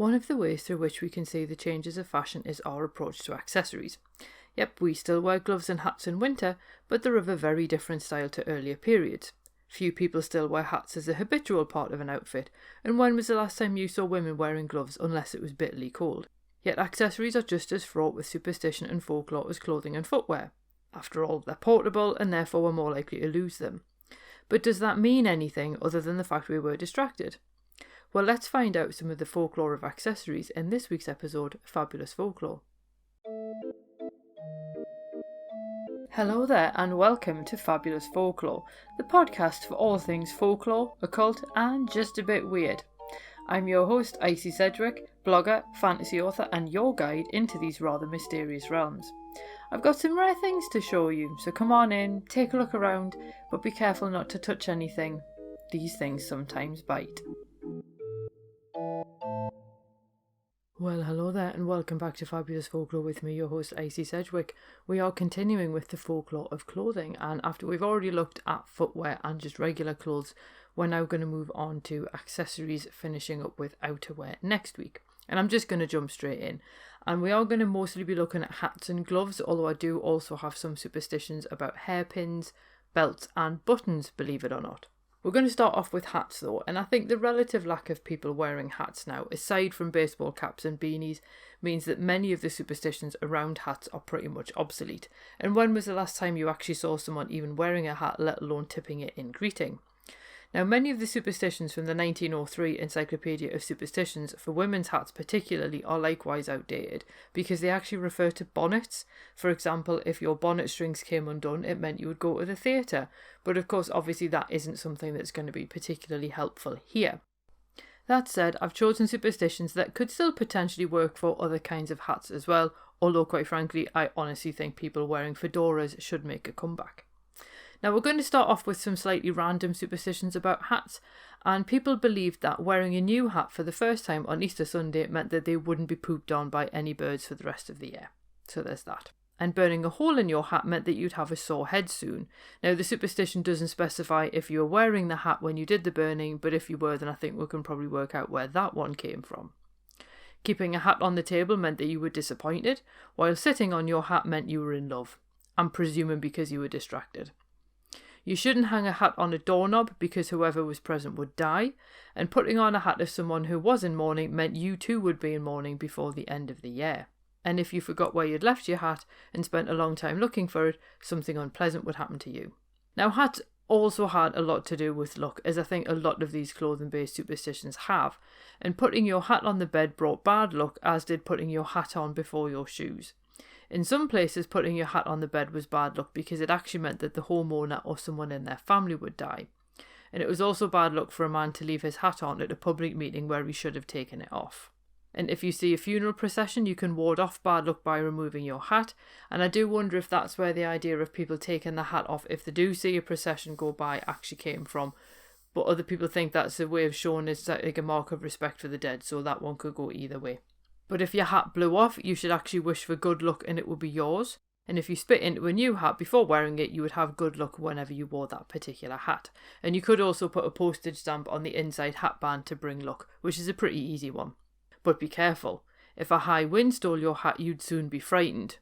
One of the ways through which we can see the changes of fashion is our approach to accessories. Yep, we still wear gloves and hats in winter, but they're of a very different style to earlier periods. Few people still wear hats as a habitual part of an outfit, and when was the last time you saw women wearing gloves unless it was bitterly cold? Yet accessories are just as fraught with superstition and folklore as clothing and footwear. After all, they're portable and therefore we're more likely to lose them. But does that mean anything other than the fact we were distracted? Well, let's find out some of the folklore of accessories in this week's episode of Fabulous Folklore. Hello there and welcome to Fabulous Folklore, the podcast for all things folklore, occult and just a bit weird. I'm your host, Icy Sedgwick, blogger, fantasy author and your guide into these rather mysterious realms. I've got some rare things to show you, so come on in, take a look around, but be careful not to touch anything. These things sometimes bite. Well, hello there and welcome back to Fabulous Folklore with me, your host Icy Sedgwick. We are continuing with the folklore of clothing, and after we've already looked at footwear and just regular clothes, we're now going to move on to accessories, finishing up with outerwear next week. And I'm just going to jump straight in. And we are going to mostly be looking at hats and gloves, although I do also have some superstitions about hairpins, belts and buttons, believe it or not. We're going to start off with hats though, and I think the relative lack of people wearing hats now, aside from baseball caps and beanies, means that many of the superstitions around hats are pretty much obsolete. And when was the last time you actually saw someone even wearing a hat, let alone tipping it in greeting? Now, many of the superstitions from the 1903 Encyclopedia of Superstitions for women's hats particularly are likewise outdated because they actually refer to bonnets. For example, if your bonnet strings came undone, it meant you would go to the theatre. But of course, obviously that isn't something that's going to be particularly helpful here. That said, I've chosen superstitions that could still potentially work for other kinds of hats as well, although quite frankly, I honestly think people wearing fedoras should make a comeback. Now we're going to start off with some slightly random superstitions about hats, and people believed that wearing a new hat for the first time on Easter Sunday meant that they wouldn't be pooped on by any birds for the rest of the year. So there's that. And burning a hole in your hat meant that you'd have a sore head soon. Now the superstition doesn't specify if you were wearing the hat when you did the burning, but if you were, then I think we can probably work out where that one came from. Keeping a hat on the table meant that you were disappointed, while sitting on your hat meant you were in love. I'm presuming because you were distracted. You shouldn't hang a hat on a doorknob because whoever was present would die, and putting on a hat of someone who was in mourning meant you too would be in mourning before the end of the year. And if you forgot where you'd left your hat and spent a long time looking for it, something unpleasant would happen to you. Now, hats also had a lot to do with luck, as I think a lot of these clothing-based superstitions have, and putting your hat on the bed brought bad luck, as did putting your hat on before your shoes. In some places, putting your hat on the bed was bad luck because it actually meant that the homeowner or someone in their family would die. And it was also bad luck for a man to leave his hat on at a public meeting where he should have taken it off. And if you see a funeral procession, you can ward off bad luck by removing your hat. And I do wonder if that's where the idea of people taking the hat off if they do see a procession go by actually came from. But other people think that's a way of showing it's like a mark of respect for the dead, so that one could go either way. But if your hat blew off, you should actually wish for good luck and it would be yours. And if you spit into a new hat before wearing it, you would have good luck whenever you wore that particular hat. And you could also put a postage stamp on the inside hat band to bring luck, which is a pretty easy one. But be careful. If a high wind stole your hat, you'd soon be frightened.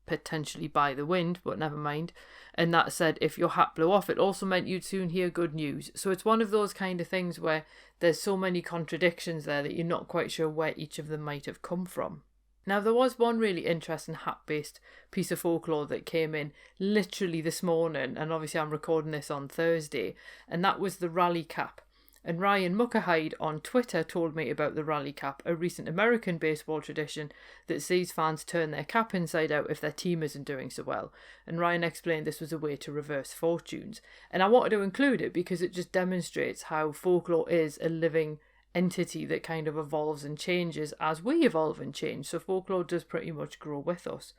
Potentially by the wind, but never mind. And that said, if your hat blew off, it also meant you'd soon hear good news. So it's one of those kind of things where there's so many contradictions there that you're not quite sure where each of them might have come from. Now, there was one really interesting hat-based piece of folklore that came in literally this morning, and obviously I'm recording this on Thursday, and that was the rally cap. And Ryan Muckerhide on Twitter told me about the rally cap, a recent American baseball tradition that sees fans turn their cap inside out if their team isn't doing so well. And Ryan explained this was a way to reverse fortunes. And I wanted to include it because it just demonstrates how folklore is a living entity that kind of evolves and changes as we evolve and change. So folklore does pretty much grow with us.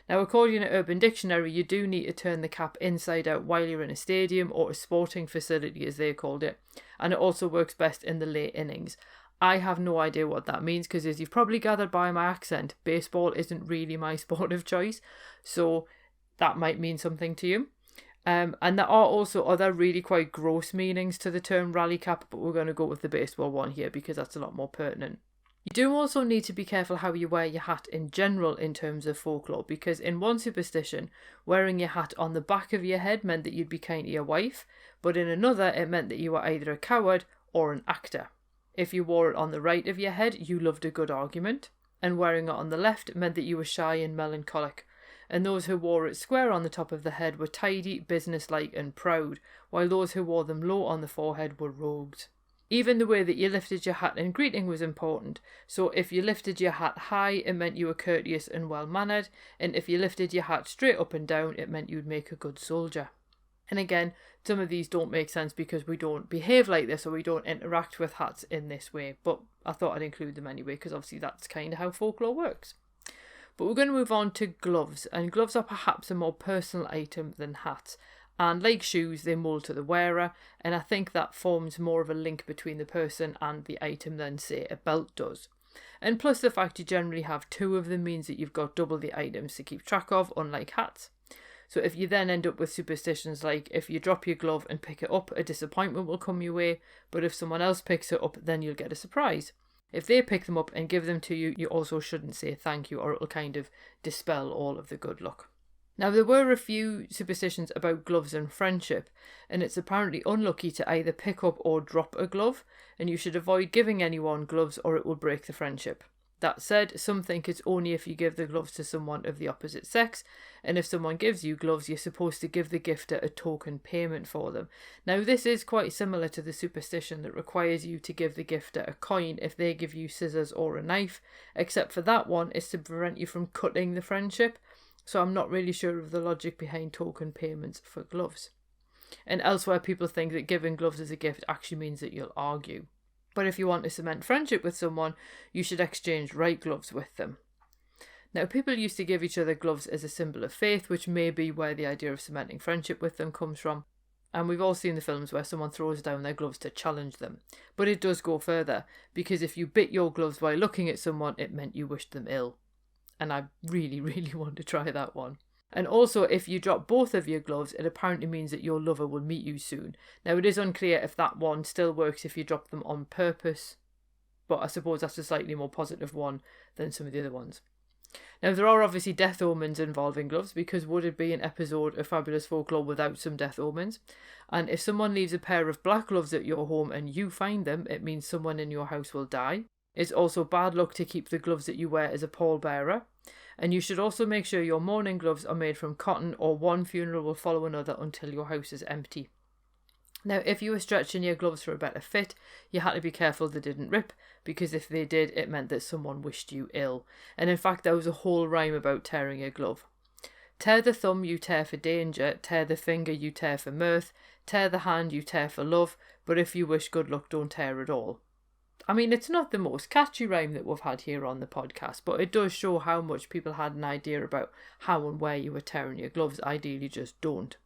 Now, according to Urban Dictionary, you do need to turn the cap inside out while you're in a stadium or a sporting facility, as they called it, and it also works best in the late innings. I have no idea what that means because, as you've probably gathered by my accent, baseball isn't really my sport of choice, so that might mean something to you. And there are also other really quite gross meanings to the term rally cap, but we're going to go with the baseball one here because that's a lot more pertinent. You do also need to be careful how you wear your hat in general in terms of folklore, because in one superstition, wearing your hat on the back of your head meant that you'd be kind to your wife, but in another it meant that you were either a coward or an actor. If you wore it on the right of your head, you loved a good argument, and wearing it on the left meant that you were shy and melancholic, and those who wore it square on the top of the head were tidy, businesslike and proud, while those who wore them low on the forehead were rogues. Even the way that you lifted your hat in greeting was important. So if you lifted your hat high, it meant you were courteous and well-mannered, and if you lifted your hat straight up and down, it meant you'd make a good soldier. And again, some of these don't make sense because we don't behave like this, or we don't interact with hats in this way, but I thought I'd include them anyway because obviously that's kind of how folklore works. But we're going to move on to gloves, and gloves are perhaps a more personal item than hats. And like shoes, they mould to the wearer, and I think that forms more of a link between the person and the item than, say, a belt does. And plus the fact you generally have two of them means that you've got double the items to keep track of, unlike hats. So if you then end up with superstitions like if you drop your glove and pick it up, a disappointment will come your way, but if someone else picks it up, then you'll get a surprise. If they pick them up and give them to you, you also shouldn't say thank you, or it'll kind of dispel all of the good luck. Now, there were a few superstitions about gloves and friendship, and it's apparently unlucky to either pick up or drop a glove, and you should avoid giving anyone gloves or it will break the friendship. That said, some think it's only if you give the gloves to someone of the opposite sex, and if someone gives you gloves, you're supposed to give the gifter a token payment for them. Now, this is quite similar to the superstition that requires you to give the gifter a coin if they give you scissors or a knife, except for that one is to prevent you from cutting the friendship. So I'm not really sure of the logic behind token payments for gloves. And elsewhere, people think that giving gloves as a gift actually means that you'll argue. But if you want to cement friendship with someone, you should exchange right gloves with them. Now, people used to give each other gloves as a symbol of faith, which may be where the idea of cementing friendship with them comes from. And we've all seen the films where someone throws down their gloves to challenge them. But it does go further, because if you bit your gloves while looking at someone, it meant you wished them ill. And I really, really want to try that one. And also, if you drop both of your gloves, it apparently means that your lover will meet you soon. Now, it is unclear if that one still works if you drop them on purpose, but I suppose that's a slightly more positive one than some of the other ones. Now, there are obviously death omens involving gloves, because would it be an episode of Fabulous Folklore without some death omens? And if someone leaves a pair of black gloves at your home and you find them, it means someone in your house will die. It's also bad luck to keep the gloves that you wear as a pallbearer. And you should also make sure your mourning gloves are made from cotton, or one funeral will follow another until your house is empty. Now, if you were stretching your gloves for a better fit, you had to be careful they didn't rip, because if they did, it meant that someone wished you ill. And in fact, there was a whole rhyme about tearing a glove. Tear the thumb, you tear for danger, tear the finger, you tear for mirth, tear the hand, you tear for love, but if you wish good luck, don't tear at all. I mean, it's not the most catchy rhyme that we've had here on the podcast, but it does show how much people had an idea about how and where you were tearing your gloves. Ideally, just don't.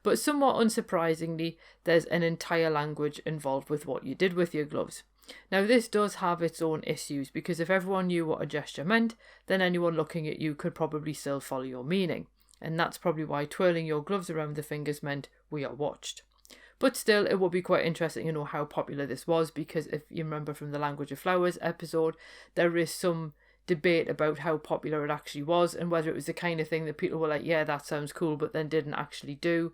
But somewhat unsurprisingly, there's an entire language involved with what you did with your gloves. Now, this does have its own issues, because if everyone knew what a gesture meant, then anyone looking at you could probably still follow your meaning. And that's probably why twirling your gloves around the fingers meant we are watched. But still, it would be quite interesting to know how popular this was, because if you remember from the Language of Flowers episode, there is some debate about how popular it actually was, and whether it was the kind of thing that people were like, yeah, that sounds cool, but then didn't actually do.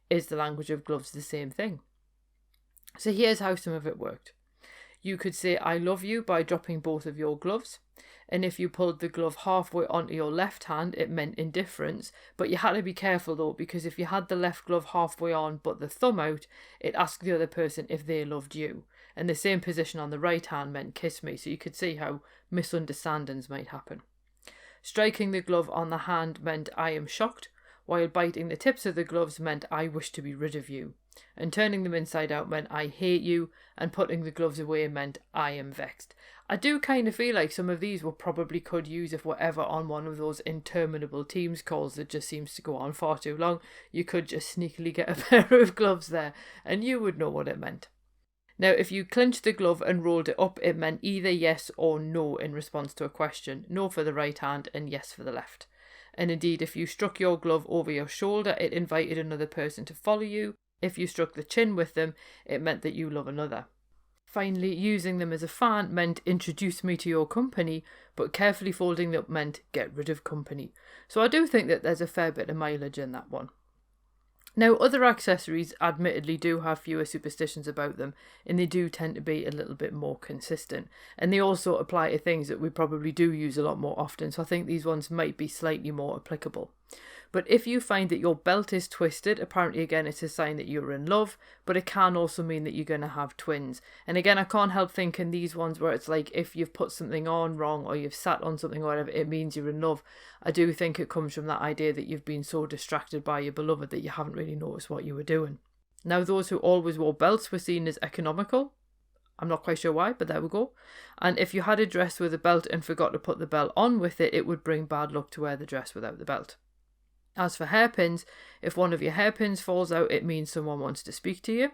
Is the language of gloves the same thing? So here's how some of it worked. You could say I love you by dropping both of your gloves. And if you pulled the glove halfway onto your left hand, it meant indifference. But you had to be careful though, because if you had the left glove halfway on but the thumb out, it asked the other person if they loved you. And the same position on the right hand meant kiss me. So you could see how misunderstandings might happen. Striking the glove on the hand meant I am shocked, while biting the tips of the gloves meant I wish to be rid of you. And turning them inside out meant I hate you, and putting the gloves away meant I am vexed. I do kind of feel like some of these we probably could use if we're ever on one of those interminable Teams calls that just seems to go on far too long. You could just sneakily get a pair of gloves there, and you would know what it meant. Now, if you clinched the glove and rolled it up, it meant either yes or no in response to a question. No for the right hand and yes for the left. And indeed, if you struck your glove over your shoulder, it invited another person to follow you. If you struck the chin with them, it meant that you love another. Finally, using them as a fan meant introduce me to your company, but carefully folding them up meant get rid of company. So I do think that there's a fair bit of mileage in that one. Now, other accessories admittedly do have fewer superstitions about them, and they do tend to be a little bit more consistent. And they also apply to things that we probably do use a lot more often, so I think these ones might be slightly more applicable. But if you find that your belt is twisted, apparently again it's a sign that you're in love, but it can also mean that you're going to have twins. And again, I can't help thinking these ones where it's like if you've put something on wrong or you've sat on something or whatever, it means you're in love. I do think it comes from that idea that you've been so distracted by your beloved that you haven't really noticed what you were doing. Now, those who always wore belts were seen as economical. I'm not quite sure why, but there we go. And if you had a dress with a belt and forgot to put the belt on with it, it would bring bad luck to wear the dress without the belt. As for hairpins, if one of your hairpins falls out, it means someone wants to speak to you.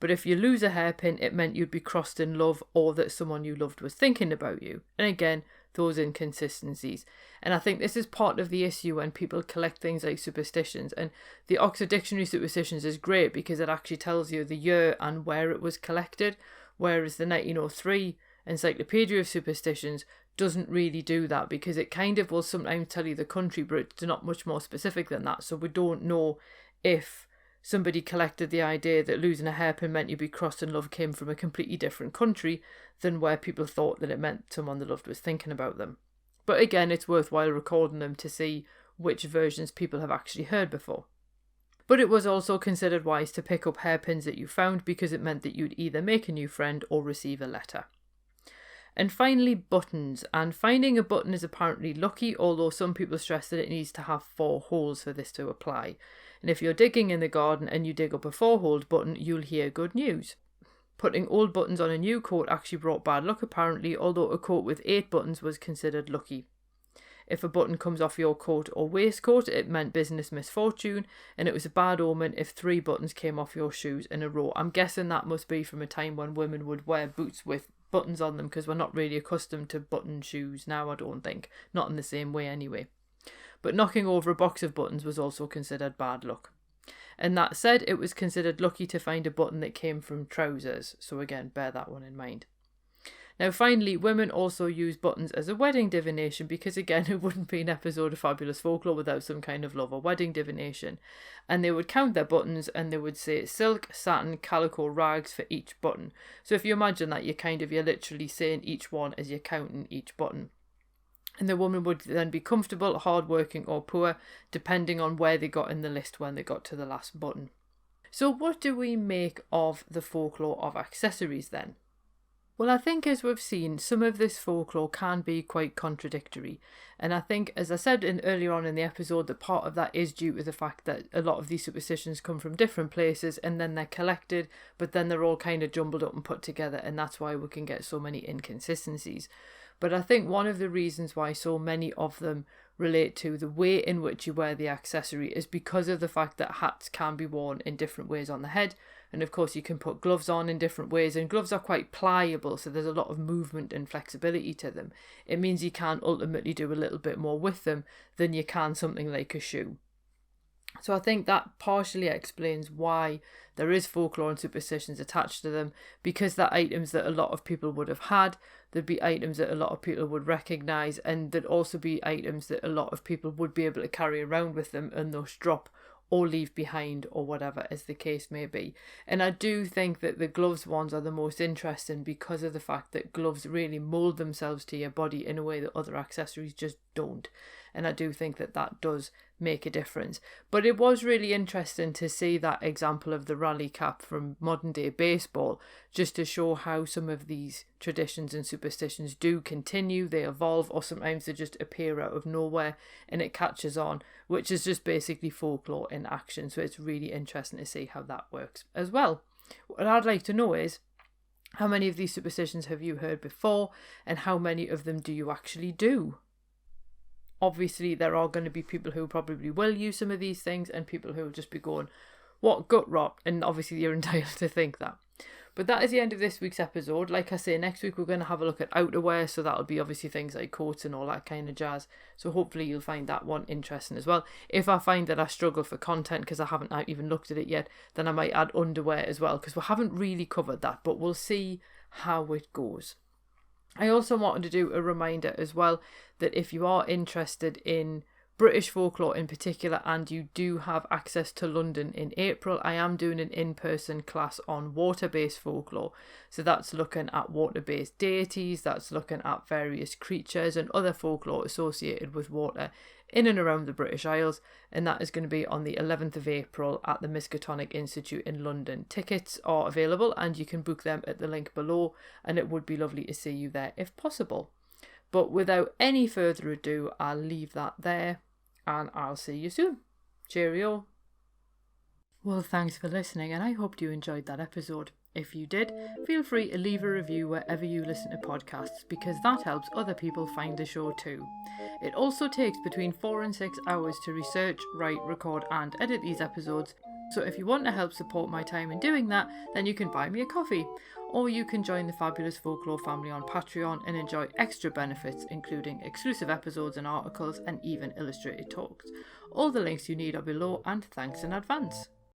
But if you lose a hairpin, it meant you'd be crossed in love or that someone you loved was thinking about you. And again, those inconsistencies. And I think this is part of the issue when people collect things like superstitions. And the Oxford Dictionary Superstitions is great because it actually tells you the year and where it was collected, whereas the 1903 Encyclopedia of Superstitions doesn't really do that because it kind of will sometimes tell you the country, but it's not much more specific than that. So we don't know if somebody collected the idea that losing a hairpin meant you'd be crossed in love came from a completely different country than where people thought that it meant someone they loved was thinking about them. But again, it's worthwhile recording them to see which versions people have actually heard before. But it was also considered wise to pick up hairpins that you found because it meant that you'd either make a new friend or receive a letter. And finally, buttons. And finding a button is apparently lucky, although some people stress that it needs to have 4 holes for this to apply. And if you're digging in the garden and you dig up a 4-holed button, you'll hear good news. Putting old buttons on a new coat actually brought bad luck apparently, although a coat with 8 buttons was considered lucky. If a button comes off your coat or waistcoat, it meant business misfortune, and it was a bad omen if 3 buttons came off your shoes in a row. I'm guessing that must be from a time when women would wear boots with buttons on them because we're not really accustomed to button shoes now, I don't think. Not in the same way anyway. But knocking over a box of buttons was also considered bad luck. And that said, it was considered lucky to find a button that came from trousers. So again, bear that one in mind. Now finally, women also use buttons as a wedding divination because again, it wouldn't be an episode of Fabulous Folklore without some kind of love or wedding divination. And they would count their buttons and they would say silk, satin, calico, rags for each button. So if you imagine that, you're literally saying each one as you're counting each button. And the woman would then be comfortable, hardworking or poor, depending on where they got in the list when they got to the last button. So what do we make of the folklore of accessories then? Well, I think as we've seen, some of this folklore can be quite contradictory. And I think, as I said earlier on in the episode, that part of that is due to the fact that a lot of these superstitions come from different places and then they're collected, but then they're all kind of jumbled up and put together, and that's why we can get so many inconsistencies. But I think one of the reasons why so many of them relate to the way in which you wear the accessory is because of the fact that hats can be worn in different ways on the head. And of course you can put gloves on in different ways, and gloves are quite pliable, so there's a lot of movement and flexibility to them. It means you can ultimately do a little bit more with them than you can something like a shoe. So I think that partially explains why there is folklore and superstitions attached to them, because they're items that a lot of people would have had, there'd be items that a lot of people would recognise, and there'd also be items that a lot of people would be able to carry around with them and thus drop or leave behind or whatever as the case may be. And I do think that the gloves ones are the most interesting because of the fact that gloves really mould themselves to your body in a way that other accessories just don't. And I do think that that does make a difference. But it was really interesting to see that example of the rally cap from modern day baseball, just to show how some of these traditions and superstitions do continue, they evolve, or sometimes they just appear out of nowhere and it catches on, which is just basically folklore in action. So it's really interesting to see how that works as well. What I'd like to know is, how many of these superstitions have you heard before, and how many of them do you actually do? Obviously, there are going to be people who probably will use some of these things and people who will just be going, what gut rot? And obviously you're entitled to think that. But that is the end of this week's episode. Like I say, next week we're going to have a look at outerwear, so that'll be obviously things like coats and all that kind of jazz. So hopefully you'll find that one interesting as well. If I find that I struggle for content because I haven't even looked at it yet, then I might add underwear as well, because we haven't really covered that, but we'll see how it goes. I also wanted to do a reminder as well that if you are interested in British folklore in particular and you do have access to London in April, I am doing an in-person class on water-based folklore. So that's looking at water-based deities, that's looking at various creatures and other folklore associated with water in and around the British Isles, and that is going to be on the 11th of April at the Miskatonic Institute in London. Tickets are available and you can book them at the link below, and it would be lovely to see you there if possible. But without any further ado, I'll leave that there and I'll see you soon. Cheerio. Well, thanks for listening, and I hope you enjoyed that episode. If you did, feel free to leave a review wherever you listen to podcasts, because that helps other people find the show too. It also takes between 4 and 6 hours to research, write, record and edit these episodes, so if you want to help support my time in doing that, then you can buy me a coffee, or you can join the Fabulous Folklore family on Patreon and enjoy extra benefits including exclusive episodes and articles and even illustrated talks. All the links you need are below, and thanks in advance.